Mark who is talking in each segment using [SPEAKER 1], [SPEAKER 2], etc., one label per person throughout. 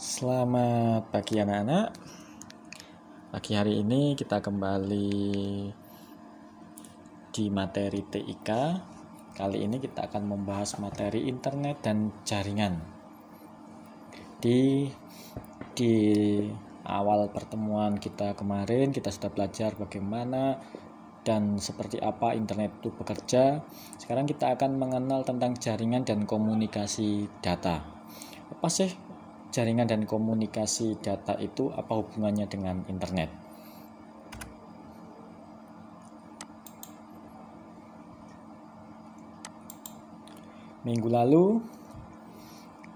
[SPEAKER 1] Selamat pagi anak-anak. Pagi hari ini kita kembali di materi TIK. Kali ini kita akan membahas materi internet dan jaringan. Di awal pertemuan kita kemarin kita sudah belajar bagaimana dan seperti apa internet itu bekerja. Sekarang kita akan mengenal tentang jaringan dan komunikasi data. Apa sih jaringan dan komunikasi data itu, apa hubungannya dengan internet? Minggu lalu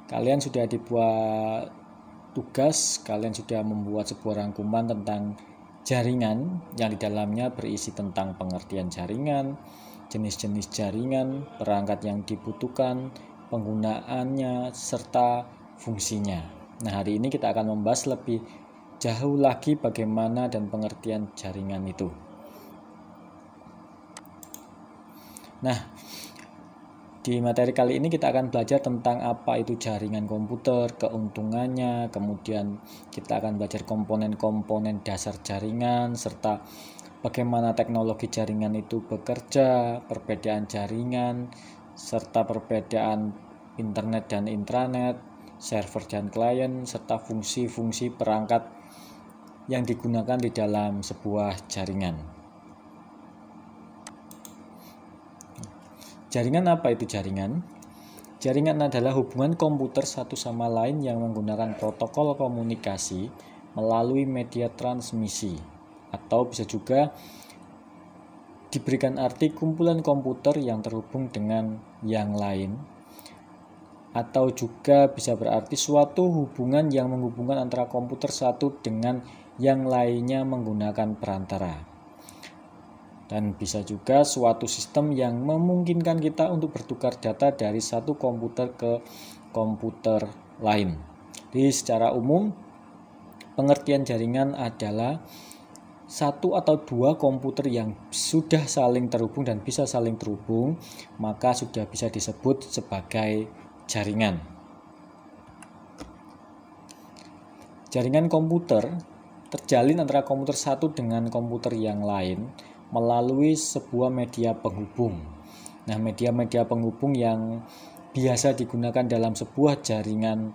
[SPEAKER 1] kalian sudah dibuat tugas, kalian sudah membuat sebuah rangkuman tentang jaringan yang di dalamnya berisi tentang pengertian jaringan, jenis-jenis jaringan, perangkat yang dibutuhkan, penggunaannya, serta fungsinya. Nah, hari ini kita akan membahas lebih jauh lagi bagaimana dan pengertian jaringan itu. Nah, di materi kali ini kita akan belajar tentang apa itu jaringan komputer, keuntungannya, kemudian kita akan belajar komponen-komponen dasar jaringan, serta bagaimana teknologi jaringan itu bekerja, perbedaan jaringan, serta perbedaan internet dan intranet, server dan klien, serta fungsi-fungsi perangkat yang digunakan di dalam sebuah jaringan. Jaringan apa itu jaringan? Jaringan adalah hubungan komputer satu sama lain yang menggunakan protokol komunikasi melalui media transmisi, atau bisa juga diberikan arti kumpulan komputer yang terhubung dengan yang lain, atau juga bisa berarti suatu hubungan yang menghubungkan antara komputer satu dengan yang lainnya menggunakan perantara. Dan bisa juga suatu sistem yang memungkinkan kita untuk bertukar data dari satu komputer ke komputer lain. Jadi secara umum pengertian jaringan adalah satu atau dua komputer yang sudah saling terhubung dan bisa saling terhubung, maka sudah bisa disebut sebagai jaringan. Jaringan komputer terjalin antara komputer satu dengan komputer yang lain melalui sebuah media penghubung. Nah, media-media penghubung yang biasa digunakan dalam sebuah jaringan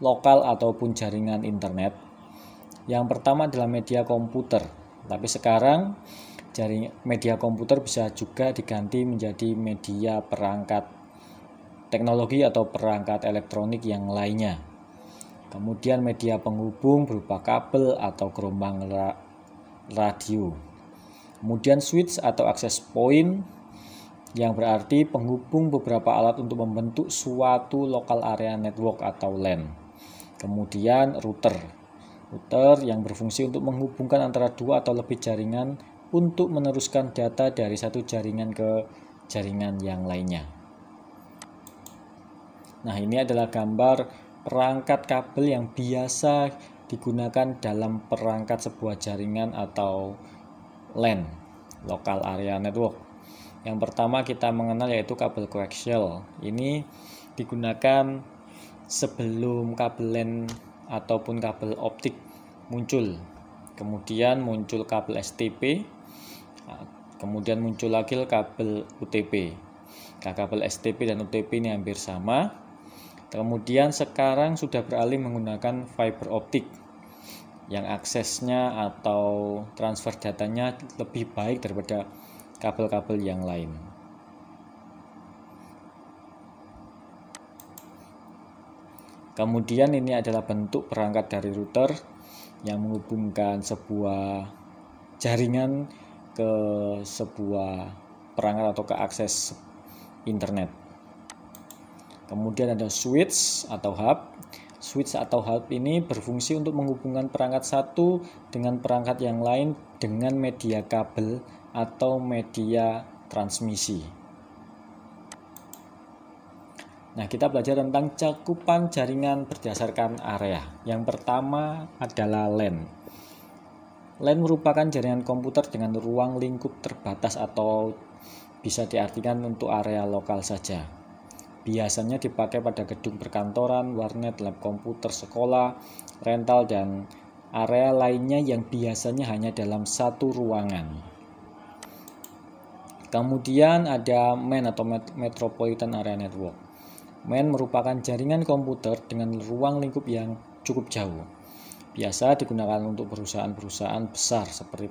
[SPEAKER 1] lokal ataupun jaringan internet. Yang pertama adalah media komputer. Tapi sekarang media komputer bisa juga diganti menjadi media perangkat teknologi atau perangkat elektronik yang lainnya. Kemudian media penghubung berupa kabel atau gelombang radio. Kemudian switch atau access point yang berarti penghubung beberapa alat untuk membentuk suatu local area network atau LAN. Kemudian router yang berfungsi untuk menghubungkan antara dua atau lebih jaringan untuk meneruskan data dari satu jaringan ke jaringan yang lainnya. Nah, ini adalah gambar perangkat kabel yang biasa digunakan dalam perangkat sebuah jaringan atau LAN, Local Area Network. Yang pertama kita mengenal yaitu kabel koaksial. Ini digunakan sebelum kabel LAN ataupun kabel optik muncul. Kemudian muncul kabel STP, kemudian muncul lagi kabel UTP. Kabel STP dan UTP ini hampir sama. Kemudian sekarang sudah beralih menggunakan fiber optik yang aksesnya atau transfer datanya lebih baik daripada kabel-kabel yang lain. Kemudian ini adalah bentuk perangkat dari router yang menghubungkan sebuah jaringan ke sebuah perangkat atau ke akses internet. Kemudian ada switch atau hub. Switch atau hub ini berfungsi untuk menghubungkan perangkat satu dengan perangkat yang lain dengan media kabel atau media transmisi. Nah, kita belajar tentang cakupan jaringan berdasarkan area. Yang pertama adalah LAN. LAN merupakan jaringan komputer dengan ruang lingkup terbatas atau bisa diartikan untuk area lokal saja. Biasanya dipakai pada gedung perkantoran, warnet, lab komputer, sekolah, rental, dan area lainnya yang biasanya hanya dalam satu ruangan. Kemudian ada MAN atau Metropolitan Area Network. MAN merupakan jaringan komputer dengan ruang lingkup yang cukup jauh. Biasa digunakan untuk perusahaan-perusahaan besar seperti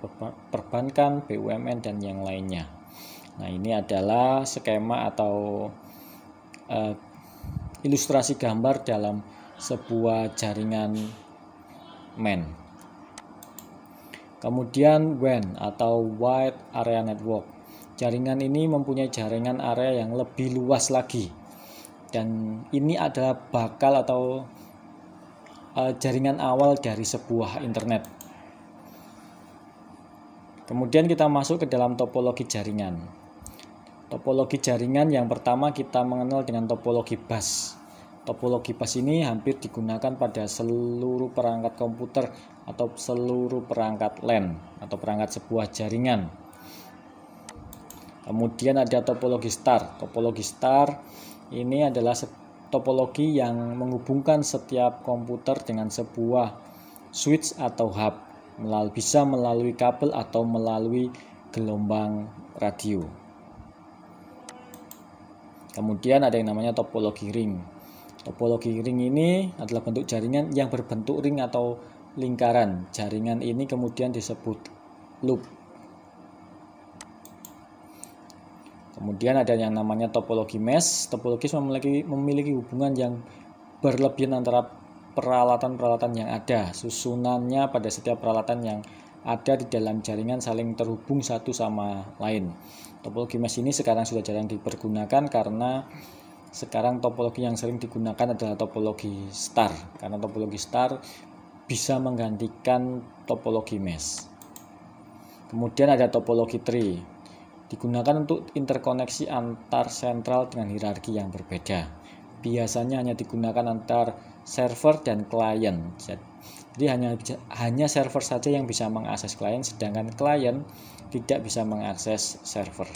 [SPEAKER 1] perbankan, BUMN, dan yang lainnya. Nah, ini adalah skema atau ilustrasi gambar dalam sebuah jaringan MAN. Kemudian WAN atau Wide Area Network. Jaringan ini mempunyai jaringan area yang lebih luas lagi. Dan ini adalah bakal atau jaringan awal dari sebuah internet. Kemudian kita masuk ke dalam topologi jaringan. Topologi jaringan yang pertama kita mengenal dengan topologi bus. Topologi bus ini hampir digunakan pada seluruh perangkat komputer atau seluruh perangkat LAN atau perangkat sebuah jaringan. Kemudian ada topologi star. Topologi star ini adalah topologi yang menghubungkan setiap komputer dengan sebuah switch atau hub, bisa melalui kabel atau melalui gelombang radio. Kemudian ada yang namanya topologi ring. Topologi ring ini adalah bentuk jaringan yang berbentuk ring atau lingkaran. Jaringan ini kemudian disebut loop. Kemudian ada yang namanya topologi mesh. Topologi memiliki hubungan yang berlebihan antara peralatan-peralatan yang ada. Susunannya pada setiap peralatan yang ada di dalam jaringan saling terhubung satu sama lain. Topologi mesh ini sekarang sudah jarang dipergunakan karena sekarang topologi yang sering digunakan adalah topologi star. Karena topologi star bisa menggantikan topologi mesh. Kemudian ada topologi tree. Digunakan untuk interkoneksi antar sentral dengan hierarki yang berbeda. Biasanya hanya digunakan antar server dan klien. Jadi hanya server saja yang bisa mengakses klien, sedangkan klien tidak bisa mengakses server.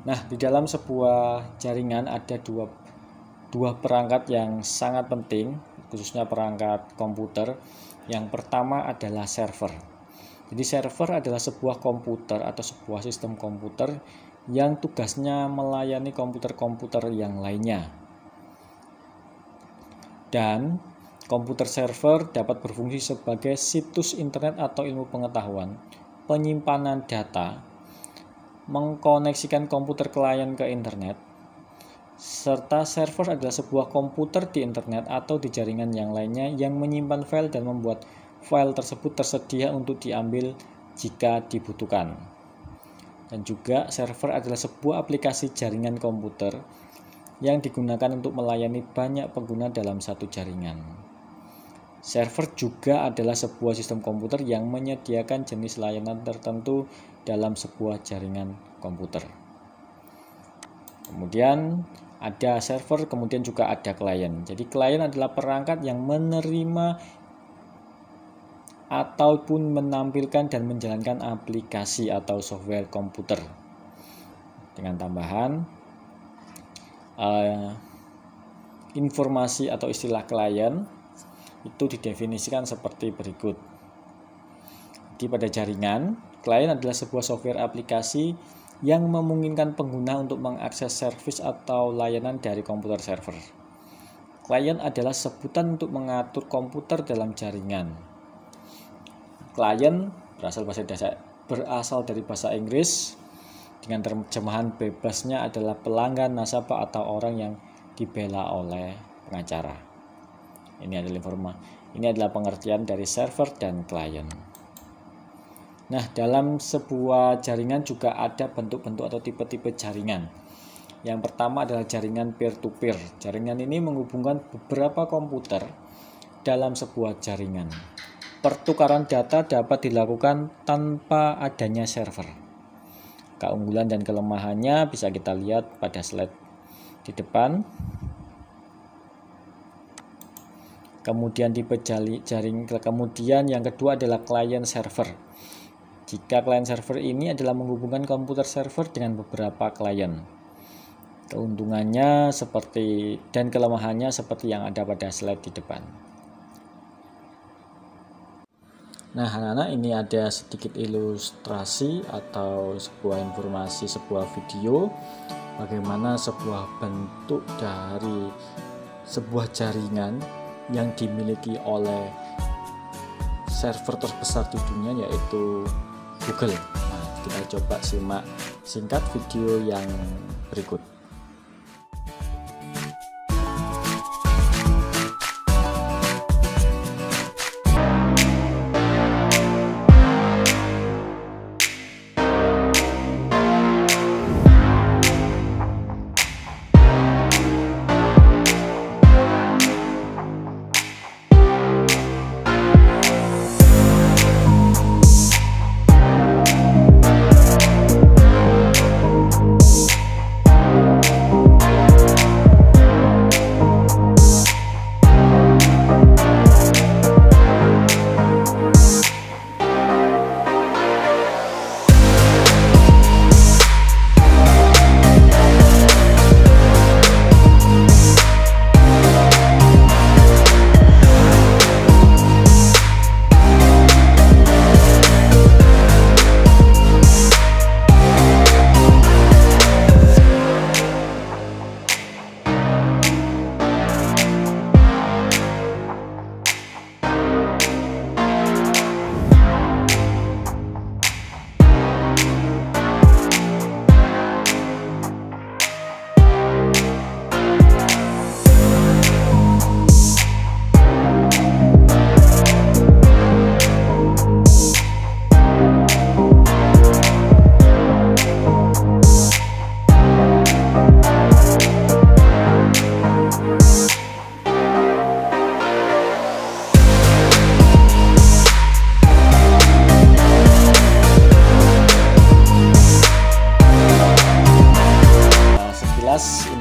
[SPEAKER 1] Nah, di dalam sebuah jaringan ada dua perangkat yang sangat penting, khususnya perangkat komputer. Yang pertama adalah server. Jadi server adalah sebuah komputer atau sebuah sistem komputer yang tugasnya melayani komputer-komputer yang lainnya. Dan komputer server dapat berfungsi sebagai situs internet atau ilmu pengetahuan, penyimpanan data, mengkoneksikan komputer klien ke internet, serta server adalah sebuah komputer di internet atau di jaringan yang lainnya yang menyimpan file dan membuat file tersebut tersedia untuk diambil jika dibutuhkan. Dan juga server adalah sebuah aplikasi jaringan komputer yang digunakan untuk melayani banyak pengguna dalam satu jaringan. Server juga adalah sebuah sistem komputer yang menyediakan jenis layanan tertentu dalam sebuah jaringan komputer. Kemudian ada server, kemudian juga ada klien. Jadi klien adalah perangkat yang menerima ataupun menampilkan dan menjalankan aplikasi atau software komputer. Dengan tambahan informasi atau istilah klien itu didefinisikan seperti berikut. Di pada jaringan, klien adalah sebuah software aplikasi yang memungkinkan pengguna untuk mengakses servis atau layanan dari komputer server. Klien adalah sebutan untuk mengatur komputer dalam jaringan. Klien berasal dari bahasa Inggris dengan terjemahan bebasnya adalah pelanggan, nasabah, atau orang yang dibela oleh pengacara. Ini adalah pengertian dari server dan klien. Nah, dalam sebuah jaringan juga ada bentuk-bentuk atau tipe-tipe jaringan. Yang pertama adalah jaringan peer-to-peer. Jaringan ini menghubungkan beberapa komputer dalam sebuah jaringan. Pertukaran data dapat dilakukan tanpa adanya server. Keunggulan dan kelemahannya bisa kita lihat pada slide di depan. Kemudian tipe jaring, kemudian yang kedua adalah client server. Jika client server ini adalah menghubungkan komputer server dengan beberapa klien. Keuntungannya seperti dan kelemahannya seperti yang ada pada slide di depan. Nah, anak-anak, ini ada sedikit ilustrasi atau sebuah informasi, sebuah video bagaimana sebuah bentuk dari sebuah jaringan yang dimiliki oleh server terbesar di dunia, yaitu Google. Nah, kita coba simak singkat video yang berikut.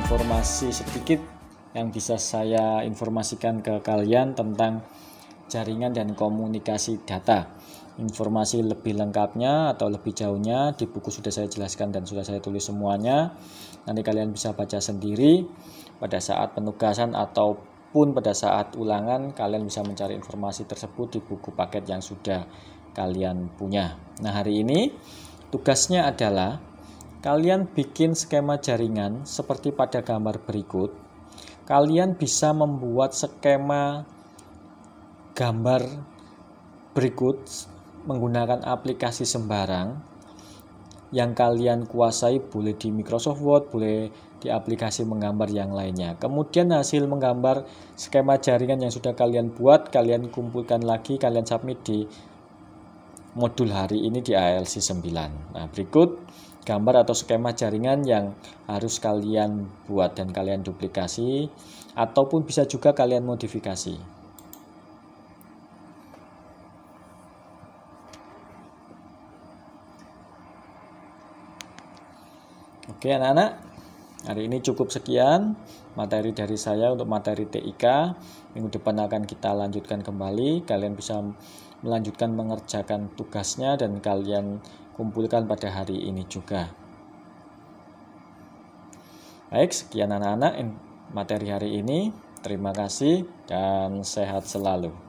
[SPEAKER 1] Informasi sedikit yang bisa saya informasikan ke kalian tentang jaringan dan komunikasi data. Informasi lebih lengkapnya atau lebih jauhnya di buku sudah saya jelaskan dan sudah saya tulis semuanya. Nanti kalian bisa baca sendiri pada saat penugasan ataupun pada saat ulangan. Kalian bisa mencari informasi tersebut di buku paket yang sudah kalian punya. Nah, hari ini tugasnya adalah kalian bikin skema jaringan seperti pada gambar berikut. Kalian bisa membuat skema gambar berikut menggunakan aplikasi sembarang yang kalian kuasai, boleh di Microsoft Word, boleh di aplikasi menggambar yang lainnya. Kemudian hasil menggambar skema jaringan yang sudah kalian buat, kalian kumpulkan lagi, kalian submit di modul hari ini di ALC 9. Nah, berikut gambar atau skema jaringan yang harus kalian buat dan kalian duplikasi, ataupun bisa juga kalian modifikasi. Oke anak-anak, hari ini cukup sekian materi dari saya untuk materi TIK. Minggu depan akan kita lanjutkan kembali. Kalian bisa melanjutkan mengerjakan tugasnya dan kalian kumpulkan pada hari ini juga. Baik, sekian anak-anak materi hari ini. Terima kasih dan sehat selalu.